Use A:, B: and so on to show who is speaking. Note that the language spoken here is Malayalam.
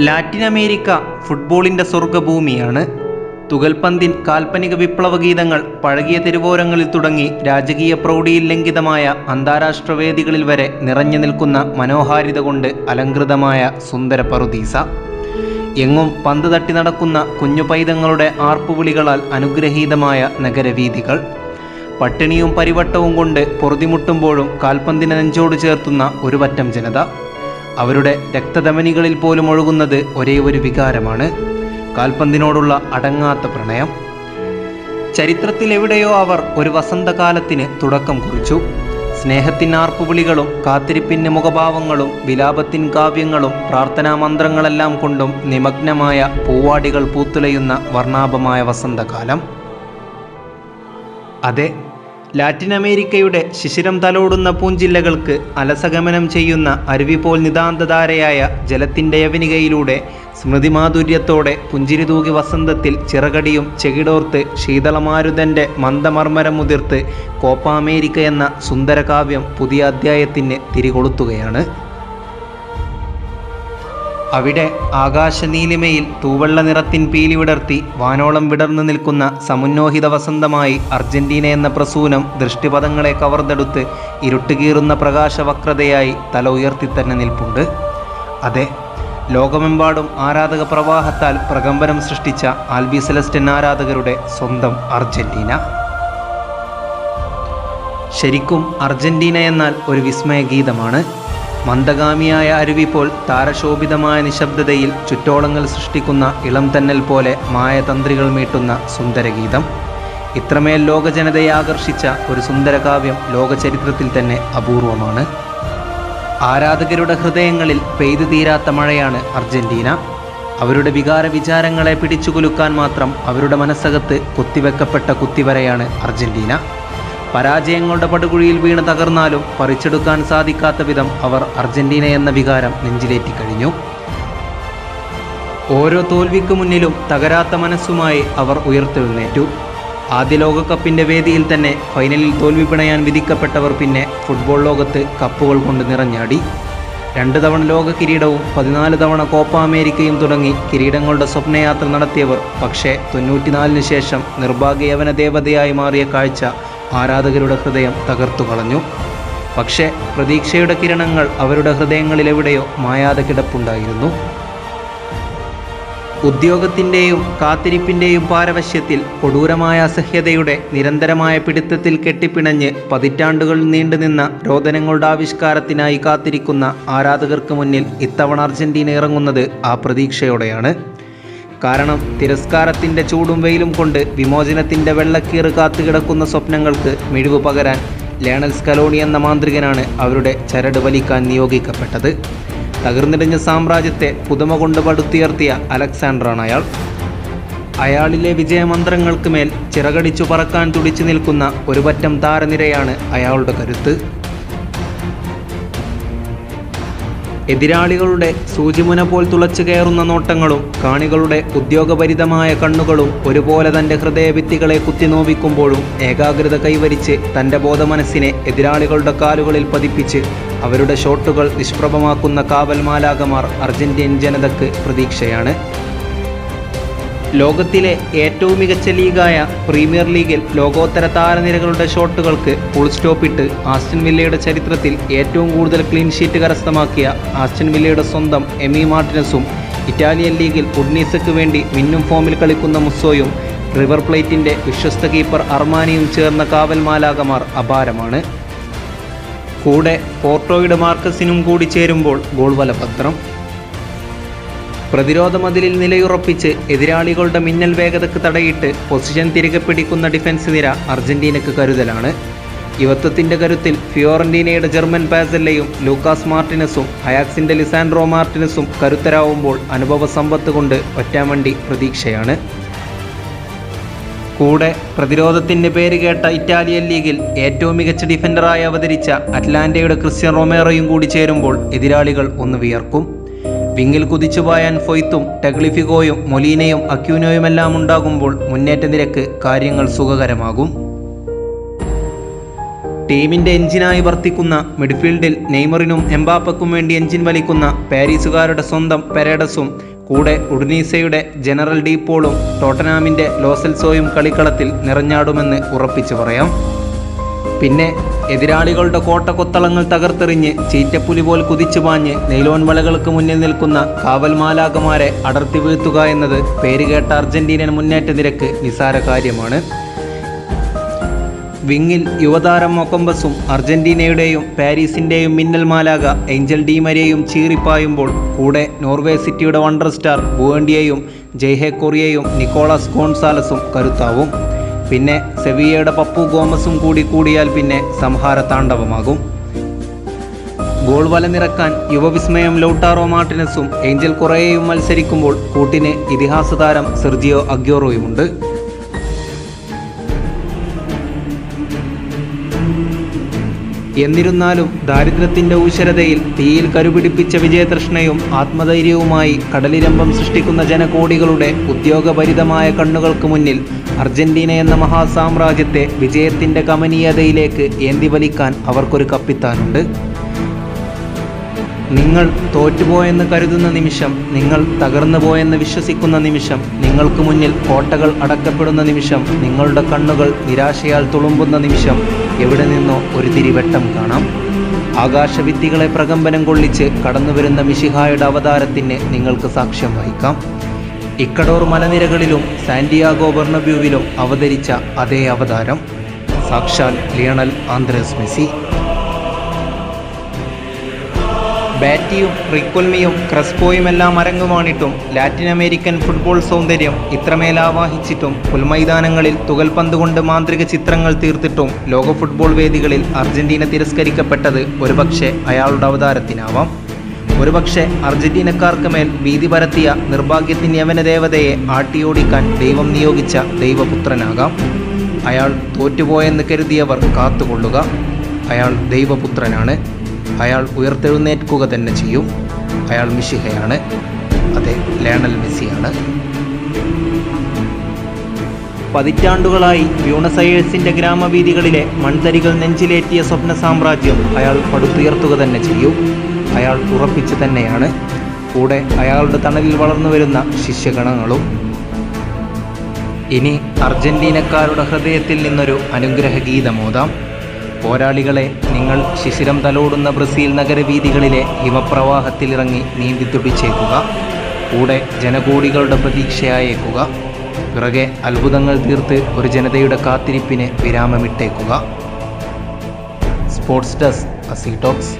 A: Latin America ഫുട്ബോളിൻ്റെ സ്വർഗഭൂമിയാണ്. തുകൽപന്തിൻ കാൽപ്പനിക വിപ്ലവ ഗീതങ്ങൾ പഴകിയ തെരുവോരങ്ങളിൽ തുടങ്ങി രാജകീയ പ്രൗഢിയിൽ ലംഘിതമായ അന്താരാഷ്ട്ര വേദികളിൽ വരെ നിറഞ്ഞു നിൽക്കുന്ന മനോഹാരിത കൊണ്ട് അലങ്കൃതമായ സുന്ദര പറുദീസ. എങ്ങും പന്ത് തട്ടി നടക്കുന്ന കുഞ്ഞു പൈതങ്ങളുടെ ആർപ്പുവിളികളാൽ അനുഗ്രഹീതമായ നഗരവീഥികൾ. പട്ടിണിയും പരിവട്ടവും കൊണ്ട് പൊറുതിമുട്ടുമ്പോഴും കാൽപന്തിനെ നെഞ്ചോട് ചേർത്തുന്ന ഒരു പറ്റം ജനത. അവരുടെ രക്തധമനികളിൽ പോലും ഒഴുകുന്നത് ഒരേ ഒരു വികാരമാണ്, കാൽപന്തിനോടുള്ള അടങ്ങാത്ത പ്രണയം. ചരിത്രത്തിൽ എവിടെയോ അവർ ഒരു വസന്തകാലത്തിന് തുടക്കം കുറിച്ചു. സ്നേഹത്തിൻ ആർപ്പുവിളികളും കാത്തിരിപ്പിൻ്റെ മുഖഭാവങ്ങളും വിലാപത്തിൻ കാവ്യങ്ങളും പ്രാർത്ഥനാ മന്ത്രങ്ങളെല്ലാം കൊണ്ടും നിമഗ്നമായ പൂവാടികൾ പൂത്തുലയുന്ന വർണ്ണാഭമായ വസന്തകാലം. അതെ, ലാറ്റിൻ അമേരിക്കയുടെ ശിശിരം തലോടുന്ന പൂഞ്ചില്ലകൾക്ക് അലസഗമനം ചെയ്യുന്ന അരുവി പോൽ നിതാന്തധാരയായ ജലത്തിൻ്റെ യവനികയിലൂടെ സ്മൃതിമാധുര്യത്തോടെ പുഞ്ചിരി തൂകി വസന്തത്തിൽ ചിറകടിയും ചെകിടോർത്ത് ശീതളമാരുതൻ്റെ മന്ദമർമ്മരം മുതിർത്ത് കോപ്പ അമേരിക്ക എന്ന സുന്ദരകാവ്യം പുതിയ അധ്യായത്തിന് തിരികൊളുത്തുകയാണ്. അവിടെ ആകാശനീലിമയിൽ തൂവെള്ള നിറത്തിൻ പീലി വിടർത്തി വാനോളം വിടർന്നു നിൽക്കുന്ന സമുന്നോഹിത വസന്തമായി അർജന്റീന എന്ന പ്രസൂനം ദൃഷ്ടിപഥങ്ങളെ കവർന്നെടുത്ത് ഇരുട്ടുകീറുന്ന പ്രകാശവക്രതയായി തല ഉയർത്തി തന്നെ നിൽപ്പുണ്ട്. അതെ, ലോകമെമ്പാടും ആരാധക പ്രവാഹത്താൽ പ്രകമ്പനം സൃഷ്ടിച്ച ആൽബി സെലസ്റ്റൻ ആരാധകരുടെ സ്വന്തം അർജന്റീന. ശരിക്കും അർജന്റീന എന്നാൽ ഒരു വിസ്മയഗീതമാണ്. മന്ദഗാമിയായ അരുവി പോൽ താരശോഭിതമായ നിശബ്ദതയിൽ ചുറ്റോളങ്ങൾ സൃഷ്ടിക്കുന്ന ഇളം തന്നൽ പോലെ മായതന്ത്രികൾ മീട്ടുന്ന സുന്ദരഗീതം. ഇത്രമേൽ ലോകജനതയെ ആകർഷിച്ച ഒരു സുന്ദരകാവ്യം ലോകചരിത്രത്തിൽ തന്നെ അപൂർവമാണ്. ആരാധകരുടെ ഹൃദയങ്ങളിൽ പെയ്തു തീരാത്ത മഴയാണ് അർജന്റീന. അവരുടെ വികാര വിചാരങ്ങളെ പിടിച്ചുകുലുക്കാൻ മാത്രം അവരുടെ മനസ്സകത്ത് കുത്തിവെക്കപ്പെട്ട കുത്തിവരയാണ് അർജന്റീന. പരാജയങ്ങളുടെ പടുകുഴിയിൽ വീണ് തകർന്നാലും പറിച്ചെടുക്കാൻ സാധിക്കാത്ത വിധം അവർ അർജന്റീന എന്ന വികാരം നെഞ്ചിലേറ്റിക്കഴിഞ്ഞു. ഓരോ തോൽവിക്ക് മുന്നിലും തകരാത്ത മനസ്സുമായി അവർ ഉയർത്തെഴുന്നേറ്റു. ആദ്യ ലോകകപ്പിൻ്റെ വേദിയിൽ തന്നെ ഫൈനലിൽ തോൽവി പിണയാൻ വിധിക്കപ്പെട്ടവർ പിന്നെ ഫുട്ബോൾ ലോകത്ത് കപ്പുകൾ കൊണ്ട് നിറഞ്ഞാടി. 2 തവണ ലോക കിരീടവും 14 തവണ കോപ്പ അമേരിക്കയും തുടങ്ങി കിരീടങ്ങളുടെ സ്വപ്നയാത്ര നടത്തിയവർ പക്ഷേ 94 ശേഷം നിർഭാഗ്യയവന ദേവതയായി മാറിയ കാഴ്ച ആരാധകരുടെ ഹൃദയം തകർത്തു കളഞ്ഞു. പക്ഷേ പ്രതീക്ഷയുടെ കിരണങ്ങൾ അവരുടെ ഹൃദയങ്ങളിലെവിടെയോ മായാതെ കിടപ്പുണ്ടായിരുന്നു. ഉദ്യോഗത്തിൻ്റെയും കാത്തിരിപ്പിൻ്റെയും പാരവശ്യത്തിൽ കൊടൂരമായ അസഹ്യതയുടെ നിരന്തരമായ പിടുത്തത്തിൽ കെട്ടിപ്പിണഞ്ഞ് പതിറ്റാണ്ടുകൾ നീണ്ടുനിന്ന രോദനങ്ങളുടെ ആവിഷ്കാരത്തിനായി കാത്തിരിക്കുന്ന ആരാധകർക്ക് മുന്നിൽ ഇത്തവണ അർജന്റീന ഇറങ്ങുന്നത് ആ പ്രതീക്ഷയോടെയാണ്. കാരണം തിരസ്കാരത്തിൻ്റെ ചൂടും വെയിലും കൊണ്ട് വിമോചനത്തിൻ്റെ വെള്ളക്കീറ് കാത്തുകിടക്കുന്ന സ്വപ്നങ്ങൾക്ക് മിഴിവ് പകരാൻ ലയണൽ സ്കലോണി എന്ന മാന്ത്രികനാണ് അവരുടെ ചരട് വലിക്കാൻ നിയോഗിക്കപ്പെട്ടത്. തകർന്നിടിഞ്ഞ സാമ്രാജ്യത്തെ പുതുമ കൊണ്ട് പടുത്തുയർത്തിയ അലക്സാണ്ടറാണ് അയാൾ. അയാളിലെ വിജയമന്ത്രങ്ങൾക്ക് മേൽ ചിറകടിച്ചു പറക്കാൻ തുടിച്ചു നിൽക്കുന്ന ഒരു പറ്റം താരനിരയാണ് അയാളുടെ കരുത്ത്. എതിരാളികളുടെ സൂചിമുന പോൽ തുളച്ചു കയറുന്ന നോട്ടങ്ങളും കാണികളുടെ ഉദ്യോഗഭരിതമായ കണ്ണുകളും ഒരുപോലെ തൻ്റെ ഹൃദയഭിത്തികളെ കുത്തിനോവിക്കുമ്പോഴും ഏകാഗ്രത കൈവരിച്ച് തൻ്റെ ബോധമനസ്സിനെ എതിരാളികളുടെ കാലുകളിൽ പതിപ്പിച്ച് അവരുടെ ഷോട്ടുകൾ നിഷ്പ്രഭമാക്കുന്ന കാവൽ മാലാകമാർ അർജന്റീൻ ജനതയ്ക്ക് പ്രതീക്ഷയാണ്. ലോകത്തിലെ ഏറ്റവും മികച്ച ലീഗായ പ്രീമിയർ ലീഗിൽ ലോകോത്തര താരനിരകളുടെ ഷോട്ടുകൾക്ക് ഫുൾ സ്റ്റോപ്പിട്ട് ആസ്റ്റൺ വില്ലയുടെ ചരിത്രത്തിൽ ഏറ്റവും കൂടുതൽ ക്ലീൻ ഷീറ്റ് കരസ്ഥമാക്കിയ ആസ്റ്റൺ വില്ലയുടെ സ്വന്തം എമി മാർട്ടിനസും ഇറ്റാലിയൻ ലീഗിൽ ഉഡ്നീസയ്ക്ക് വേണ്ടി മിന്നും ഫോമിൽ കളിക്കുന്ന മുസ്സോയും റിവർ പ്ലേറ്റിൻ്റെ വിശ്വസ്ത കീപ്പർ അർമാനിയും ചേർന്ന കാവൽ മാലാകമാർ അപാരമാണ്. കൂടെ പോർട്ടോയുടെ മാർക്കസിനും കൂടി ചേരുമ്പോൾ ഗോൾ വലപത്രം. പ്രതിരോധ മതിലിൽ നിലയുറപ്പിച്ച് എതിരാളികളുടെ മിന്നൽ വേഗതയ്ക്ക് തടയിട്ട് പൊസിഷൻ തിരികെ പിടിക്കുന്ന ഡിഫൻസ് നിര അർജന്റീനയ്ക്ക് കരുതലാണ്. യുവത്വത്തിൻ്റെ കരുത്തിൽ ഫിയോറന്റീനയുടെ ജർമ്മൻ പാസല്ലയും ലൂക്കാസ് മാർട്ടിനസും അയാക്സിൻ്റെ ലിസാൻഡ്രോ മാർട്ടിനസും കരുത്തരാവുമ്പോൾ അനുഭവ സമ്പത്ത് കൊണ്ട് ഒറ്റാമണ്ടി പ്രതീക്ഷയാണ്. കൂടെ പ്രതിരോധത്തിൻ്റെ പേര് കേട്ട ഇറ്റാലിയൻ ലീഗിൽ ഏറ്റവും മികച്ച ഡിഫൻഡറായി അവതരിച്ച അറ്റ്ലാന്റയുടെ ക്രിസ്ത്യൻ റൊമേറോയും കൂടി ചേരുമ്പോൾ എതിരാളികൾ ഒന്ന് വിയർക്കും. വിങ്ങിൽ കുതിച്ചുപായാൻ ഫൊയ്ത്തും ടെഗ്ലിഫിഗോയും മൊലീനയും അക്യൂനോയുമെല്ലാം ഉണ്ടാകുമ്പോൾ മുന്നേറ്റ നിരക്ക് കാര്യങ്ങൾ സുഖകരമാകും. ടീമിൻ്റെ എഞ്ചിനായി വർത്തിക്കുന്ന മിഡ്ഫീൽഡിൽ നെയ്മറിനും എംബാപ്പയ്ക്കും വേണ്ടി എഞ്ചിൻ വലിക്കുന്ന പാരീസുകാരുടെ സ്വന്തം പെരേഡസും കൂടെ ഉഡ്നീസയുടെ ജനറൽ ഡീപോളും ടോട്ടനാമിൻ്റെ ലോസെൽസോയും കളിക്കളത്തിൽ നിറഞ്ഞാടുമെന്ന് ഉറപ്പിച്ചു പറയാം. പിന്നെ എതിരാളികളുടെ കോട്ടകൊത്തളങ്ങൾ തകർത്തെറിഞ്ഞ് ചീറ്റപ്പുലി പോൽ കുതിച്ചു പാഞ്ഞ് നെയ്ലോൺ വലകൾക്ക് മുന്നിൽ നിൽക്കുന്ന കാവൽ മാലാഖമാരെ അടർത്തി വീഴ്ത്തുക എന്നത് പേരുകേട്ട അർജന്റീനൻ മുന്നേറ്റ നിരക്ക് നിസാര കാര്യമാണ്. വിങ്ങിൽ യുവതാരം മൊക്കമ്പസും അർജന്റീനയുടെയും പാരീസിൻ്റെയും മിന്നൽ മാലാഖ ഏഞ്ചൽ ഡി മരിയയും ചീറിപ്പായുമ്പോൾ കൂടെ നോർവേ സിറ്റിയുടെ വണ്ടർ സ്റ്റാർ ബുവൻഡിയയും ജയ്ഹെ കൊറിയയും നിക്കോളാസ് ഗോൺസാലസും കരുത്താവും. പിന്നെ സെവിയയുടെ പപ്പു ഗോമസും കൂടിയാൽ പിന്നെ സംഹാര താണ്ഡവമാകും. ഗോൾ വല നിറക്കാൻ യുവവിസ്മയം ലൗട്ടാറോ മാർട്ടിനസും ഏഞ്ചൽ കൊറേയും മത്സരിക്കുമ്പോൾ കൂട്ടിന് ഇതിഹാസ താരം സെർജിയോ അഗ്യൂറോയുമുണ്ട്. എന്നിരുന്നാലും ദാരിദ്ര്യത്തിൻ്റെ ഊശ്വരതയിൽ തീയിൽ കരുപിടിപ്പിച്ച വിജയതൃഷ്ണയും ആത്മധൈര്യവുമായി കടലിരമ്പം സൃഷ്ടിക്കുന്ന ജനകോടികളുടെ ഉദ്യോഗഭരിതമായ കണ്ണുകൾക്ക് മുന്നിൽ അർജന്റീന എന്ന മഹാസാമ്രാജ്യത്തെ വിജയത്തിൻ്റെ കമനീയതയിലേക്ക് ഏന്തിവലിക്കാൻ അവർക്കൊരു കപ്പിത്താനുണ്ട്. നിങ്ങൾ തോറ്റുപോയെന്ന് കരുതുന്ന നിമിഷം, നിങ്ങൾ തകർന്നു പോയെന്ന് വിശ്വസിക്കുന്ന നിമിഷം, നിങ്ങൾക്ക് മുന്നിൽ കോട്ടകൾ അടക്കപ്പെടുന്ന നിമിഷം, നിങ്ങളുടെ കണ്ണുകൾ നിരാശയാൽ തുളുമ്പുന്ന നിമിഷം എവിടെ നിന്നോ ഒരു തിരിവെട്ടം കാണാം. ആകാശഭിത്തികളെ പ്രകമ്പനം കൊള്ളിച്ച് കടന്നുവരുന്ന മിശിഹായുടെ അവതാരത്തിന് നിങ്ങൾക്ക് സാക്ഷ്യം വഹിക്കാം. ഇക്കഡോർ മലനിരകളിലും സാന്റിയാഗോ ബെർണബ്യൂവിലും അവതരിച്ച അതേ അവതാരം, സാക്ഷാൽ ലിയണൽ ആന്ദ്രേസ് മെസ്സി. ബാറ്റിയും റിക്കൊൽമിയും ക്രെസ്പോയുമെല്ലാം അരങ്ങുമാണിട്ടും ലാറ്റിൻ അമേരിക്കൻ ഫുട്ബോൾ സൗന്ദര്യം ഇത്രമേൽ ആവാഹിച്ചിട്ടും പുൽമൈതാനങ്ങളിൽ തുകൽപന്ത് കൊണ്ട് മാന്ത്രിക ചിത്രങ്ങൾ തീർത്തിട്ടും ലോക ഫുട്ബോൾ വേദികളിൽ അർജന്റീന തിരസ്കരിക്കപ്പെട്ടത് ഒരുപക്ഷെ അയാളുടെ അവതാരത്തിനാവാം. ഒരുപക്ഷെ അർജന്റീനക്കാർക്ക് മേൽ ഭീതി പരത്തിയ നിർഭാഗ്യത്തിൻ യവനദേവതയെ ആട്ടിയോടിക്കാൻ ദൈവം നിയോഗിച്ച ദൈവപുത്രനാകാം. അയാൾ തോറ്റുപോയെന്ന് കരുതിയവർ കാത്തുകൊള്ളുക. അയാൾ ദൈവപുത്രനാണ്. അയാൾ ഉയർത്തെഴുന്നേൽക്കുക തന്നെ ചെയ്യും. അയാൾ മിശിഹയാണ്. അതെ, ലയണൽ മെസ്സിയാണ്. പതിറ്റാണ്ടുകളായി ബ്യൂണസ് അയേഴ്സിൻ്റെ ഗ്രാമവീഥികളിലെ മൺതരികൾ നെഞ്ചിലേറ്റിയ സ്വപ്ന സാമ്രാജ്യം അയാൾ പടുത്തുയർത്തുക തന്നെ ചെയ്യും. അയാൾ ഉറപ്പിച്ചു തന്നെയാണ്. കൂടെ അയാളുടെ തണലിൽ വളർന്നു വരുന്ന ശിഷ്യഗണങ്ങളും. ഇനി അർജന്റീനക്കാരുടെ ഹൃദയത്തിൽ നിന്നൊരു അനുഗ്രഹ ഗീതമോദാം. പോരാളികളെ, നിങ്ങൾ ശിശിരം തലോടുന്ന ബ്രസീൽ നഗരവീഥികളിലെ ഹിമപ്രവാഹത്തിലിറങ്ങി നീന്തി തുടിച്ചേക്കുക. കൂടെ ജനകോടികളുടെ പ്രതീക്ഷയായേക്കുക. പിറകെ അത്ഭുതങ്ങൾ തീർത്ത് ഒരു ജനതയുടെ കാത്തിരിപ്പിന് വിരാമമിട്ടേക്കുക. സ്പോർട്സ് ഡെസ്ക്, അസി ടോക്സ്.